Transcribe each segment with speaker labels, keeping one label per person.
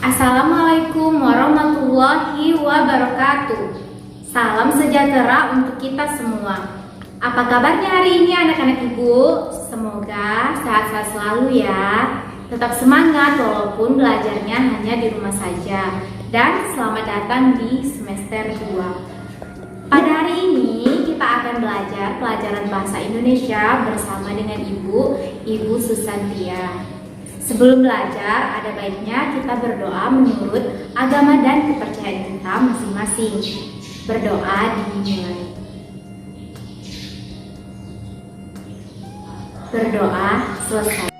Speaker 1: Assalamualaikum warahmatullahi wabarakatuh. Salam sejahtera untuk kita semua. Apa kabarnya hari ini anak-anak ibu? Semoga sehat-sehat selalu ya. Tetap semangat walaupun belajarnya hanya di rumah saja. Dan selamat datang di semester 2. Pada hari ini kita akan belajar pelajaran bahasa Indonesia bersama dengan Ibu Susantia. Sebelum belajar, ada baiknya kita berdoa menurut agama dan kepercayaan kita masing-masing. Berdoa dimulai. Berdoa selesai.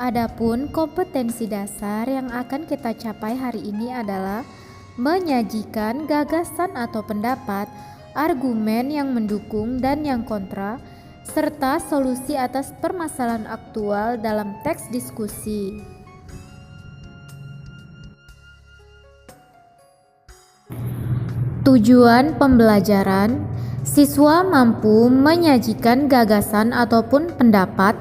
Speaker 2: Adapun kompetensi dasar yang akan kita capai hari ini adalah menyajikan gagasan atau pendapat, argumen yang mendukung dan yang kontra, serta solusi atas permasalahan aktual dalam teks diskusi. Tujuan pembelajaran: siswa mampu menyajikan gagasan ataupun pendapat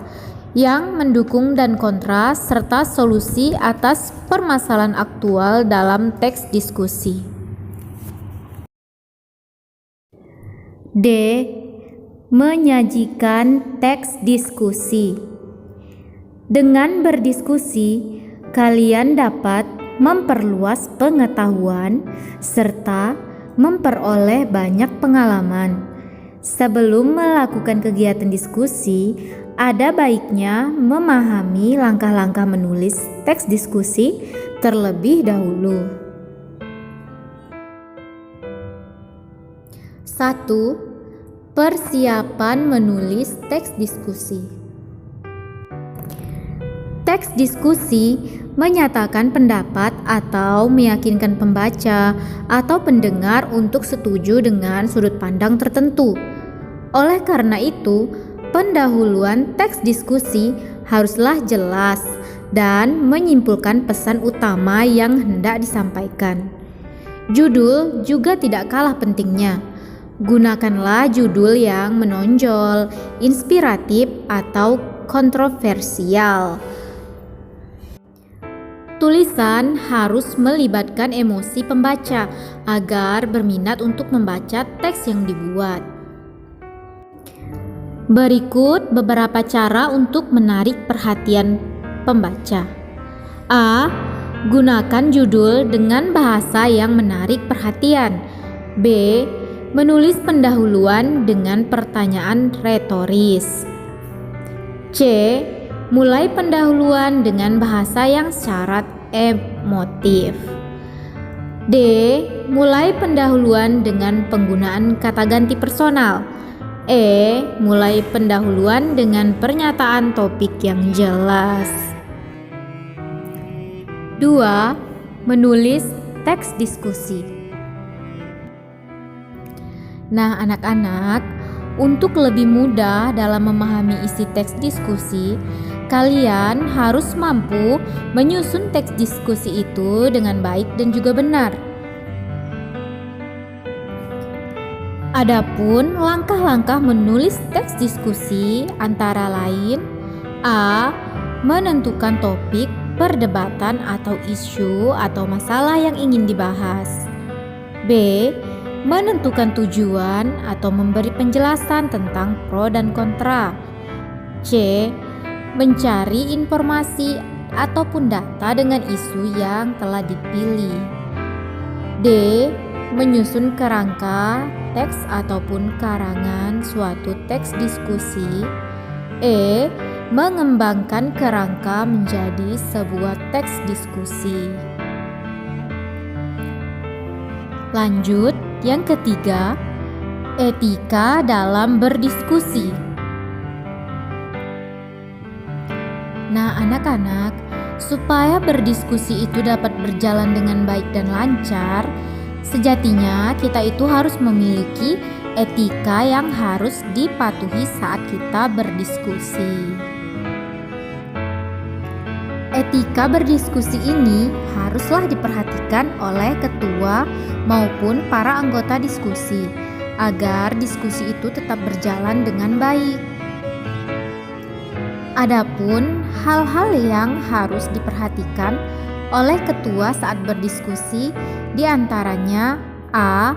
Speaker 2: yang mendukung dan kontra serta solusi atas permasalahan aktual dalam teks diskusi. D. Menyajikan teks diskusi. Dengan berdiskusi, kalian dapat memperluas pengetahuan serta memperoleh banyak pengalaman. Sebelum melakukan kegiatan diskusi, ada baiknya memahami langkah-langkah menulis teks diskusi terlebih dahulu. 1. Persiapan menulis teks diskusi. Teks diskusi menyatakan pendapat atau meyakinkan pembaca atau pendengar untuk setuju dengan sudut pandang tertentu. Oleh karena itu, pendahuluan teks diskusi haruslah jelas dan menyimpulkan pesan utama yang hendak disampaikan. Judul juga tidak kalah pentingnya. Gunakanlah judul yang menonjol, inspiratif, atau kontroversial. Tulisan harus melibatkan emosi pembaca agar berminat untuk membaca teks yang dibuat. Berikut beberapa cara untuk menarik perhatian pembaca. A. Gunakan judul dengan bahasa yang menarik perhatian. B. Menulis pendahuluan dengan pertanyaan retoris. C. Mulai pendahuluan dengan bahasa yang syarat emotif. D. Mulai pendahuluan dengan penggunaan kata ganti personal. E. Mulai pendahuluan dengan pernyataan topik yang jelas. 2. Menulis teks diskusi. Nah, anak-anak, untuk lebih mudah dalam memahami isi teks diskusi, kalian harus mampu menyusun teks diskusi itu dengan baik dan juga benar. Adapun langkah-langkah menulis teks diskusi antara lain: A. Menentukan topik, perdebatan atau isu atau masalah yang ingin dibahas. B. Menentukan tujuan atau memberi penjelasan tentang pro dan kontra. C. Mencari informasi ataupun data dengan isu yang telah dipilih. D. Menyusun kerangka teks ataupun karangan suatu teks diskusi. E. Mengembangkan kerangka menjadi sebuah teks diskusi. Lanjut, yang ketiga, etika dalam berdiskusi. Nah, anak-anak, supaya berdiskusi itu dapat berjalan dengan baik dan lancar, sejatinya kita itu harus memiliki etika yang harus dipatuhi saat kita berdiskusi. Etika berdiskusi ini haruslah diperhatikan oleh ketua maupun para anggota diskusi agar diskusi itu tetap berjalan dengan baik. Adapun hal-hal yang harus diperhatikan oleh ketua saat berdiskusi diantaranya A.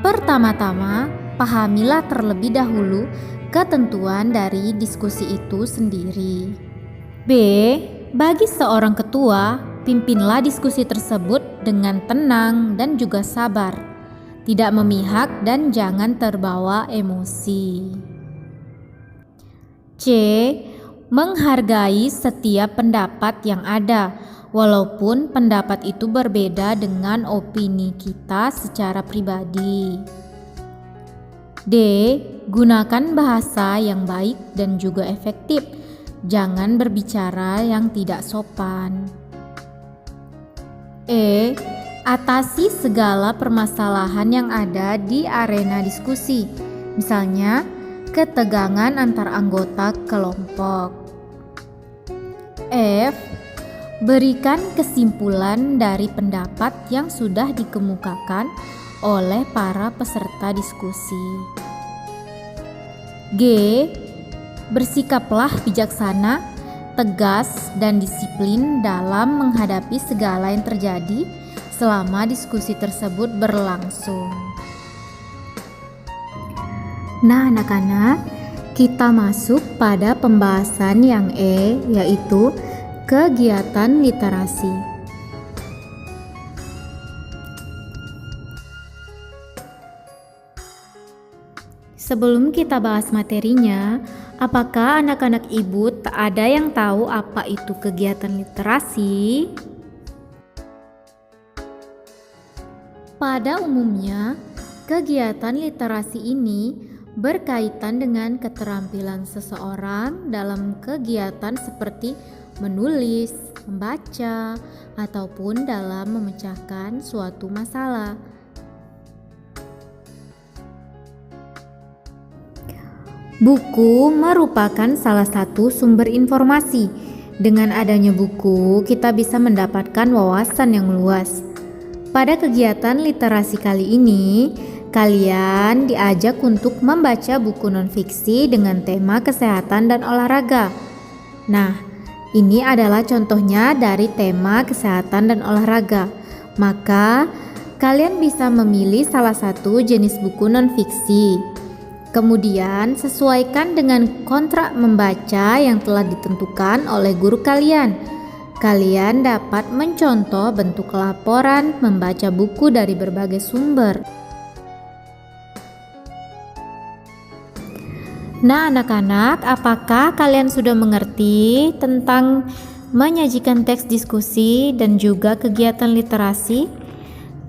Speaker 2: Pertama-tama, pahamilah terlebih dahulu ketentuan dari diskusi itu sendiri. B. Bagi seorang ketua, pimpinlah diskusi tersebut dengan tenang dan juga sabar, tidak memihak dan jangan terbawa emosi. C. Menghargai setiap pendapat yang ada, walaupun pendapat itu berbeda dengan opini kita secara pribadi. D. Gunakan bahasa yang baik dan juga efektif. Jangan berbicara yang tidak sopan. E. Atasi segala permasalahan yang ada di arena diskusi, misalnya ketegangan antar anggota kelompok. F. Berikan kesimpulan dari pendapat yang sudah dikemukakan oleh para peserta diskusi. G. Bersikaplah bijaksana, tegas, dan disiplin dalam menghadapi segala yang terjadi selama diskusi tersebut berlangsung. Nah, anak-anak, kita masuk pada pembahasan yang E, yaitu kegiatan literasi. Sebelum kita bahas materinya, apakah anak-anak ibu tak ada yang tahu apa itu kegiatan literasi? Pada umumnya, kegiatan literasi ini berkaitan dengan keterampilan seseorang dalam kegiatan seperti menulis, membaca, ataupun dalam memecahkan suatu masalah. Buku merupakan salah satu sumber informasi. Dengan adanya buku, kita bisa mendapatkan wawasan yang luas. Pada kegiatan literasi kali ini, kalian diajak untuk membaca buku non-fiksi dengan tema kesehatan dan olahraga. Nah, ini adalah contohnya dari tema kesehatan dan olahraga. Maka, kalian bisa memilih salah satu jenis buku non-fiksi. Kemudian sesuaikan dengan kontrak membaca yang telah ditentukan oleh guru kalian. Kalian dapat mencontoh bentuk laporan membaca buku dari berbagai sumber. Nah, anak-anak, apakah kalian sudah mengerti tentang menyajikan teks diskusi dan juga kegiatan literasi?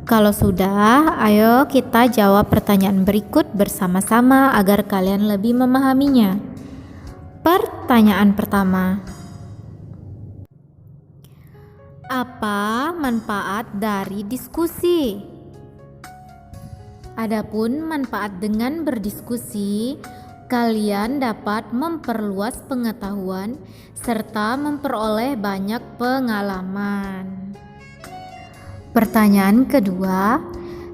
Speaker 2: Kalau sudah, ayo kita jawab pertanyaan berikut bersama-sama agar kalian lebih memahaminya. Pertanyaan pertama. Apa manfaat dari diskusi? Adapun manfaat dengan berdiskusi, kalian dapat memperluas pengetahuan serta memperoleh banyak pengalaman. Pertanyaan kedua,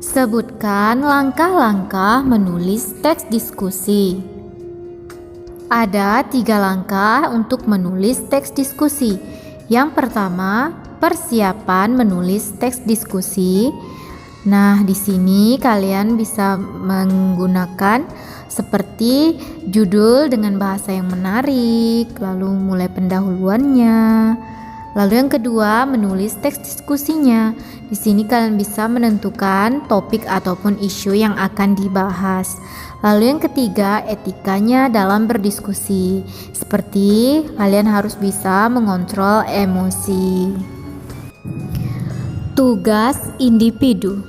Speaker 2: sebutkan langkah-langkah menulis teks diskusi. Ada 3 langkah untuk menulis teks diskusi. Yang pertama, persiapan menulis teks diskusi. Nah, di sini kalian bisa menggunakan seperti judul dengan bahasa yang menarik, lalu mulai pendahuluannya. Lalu yang kedua, menulis teks diskusinya. Di sini kalian bisa menentukan topik ataupun isu yang akan dibahas. Lalu yang ketiga, etikanya dalam berdiskusi. Seperti kalian harus bisa mengontrol emosi. Tugas individu.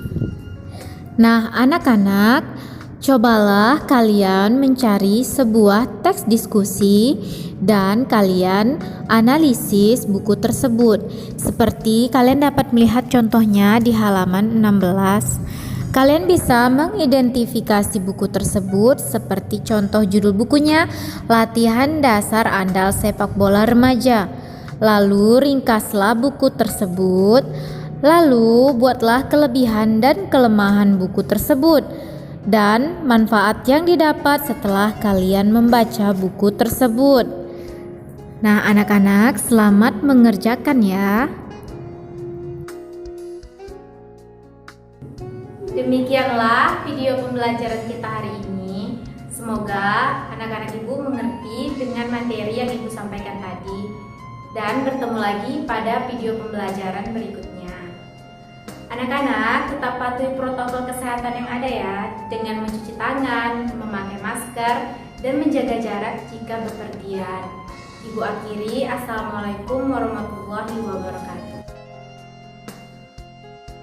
Speaker 2: Nah, anak-anak, cobalah kalian mencari sebuah teks diskusi dan kalian analisis buku tersebut. Seperti kalian dapat melihat contohnya di halaman 16. Kalian bisa mengidentifikasi buku tersebut seperti contoh judul bukunya, Latihan Dasar Andal Sepak Bola Remaja. Lalu ringkaslah buku tersebut. Lalu buatlah kelebihan dan kelemahan buku tersebut dan manfaat yang didapat setelah kalian membaca buku tersebut. Nah, anak-anak selamat mengerjakan ya.
Speaker 1: Demikianlah video pembelajaran kita hari ini. Semoga anak-anak ibu mengerti dengan materi yang ibu sampaikan tadi. Dan bertemu lagi pada video pembelajaran berikutnya. Anak-anak tetap patuhi protokol kesehatan yang ada ya, dengan mencuci tangan, memakai masker, dan menjaga jarak jika bepergian. Ibu akhiri, Assalamualaikum warahmatullahi wabarakatuh.